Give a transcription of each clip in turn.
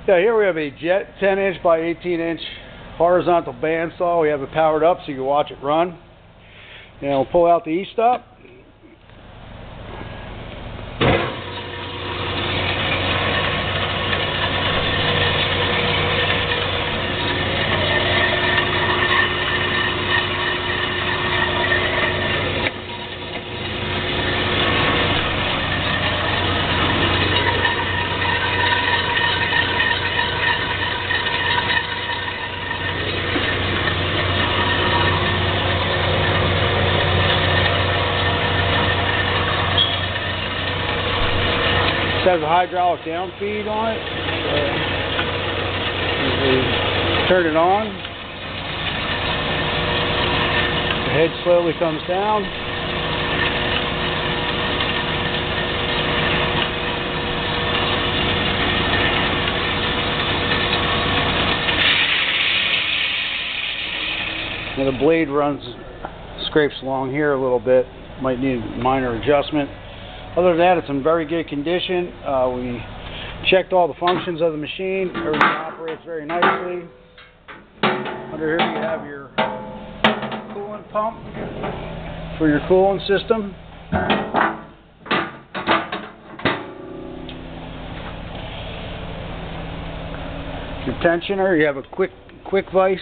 Yeah, here we have a Jet 10-inch by 18-inch horizontal bandsaw. We have it powered up so you can watch it run. And we'll pull out the E-stop. It has a hydraulic down feed on it. Turn it on. The head slowly comes down. Now the blade scrapes along here a little bit. Might need a minor adjustment. Other than that, it's in very good condition. We checked all the functions of the machine. Everything operates very nicely. Under here you have your coolant pump for your coolant system. Your tensioner, you have a quick vise.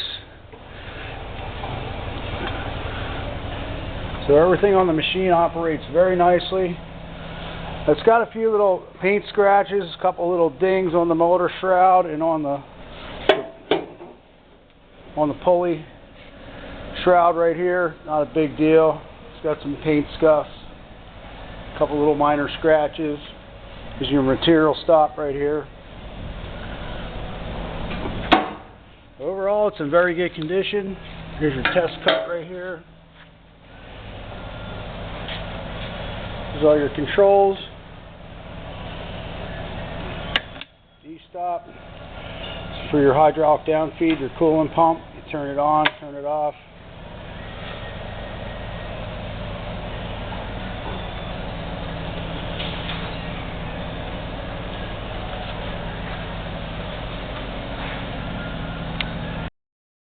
So everything on the machine operates very nicely. It's got a few little paint scratches, a couple little dings on the motor shroud and on the pulley shroud right here. Not a big deal. It's got some paint scuffs, a couple little minor scratches. There's your material stop right here. Overall, it's in very good condition. Here's your test cut right here. There's all your controls. E-stop for your hydraulic down feed, your coolant pump. You turn it on, turn it off.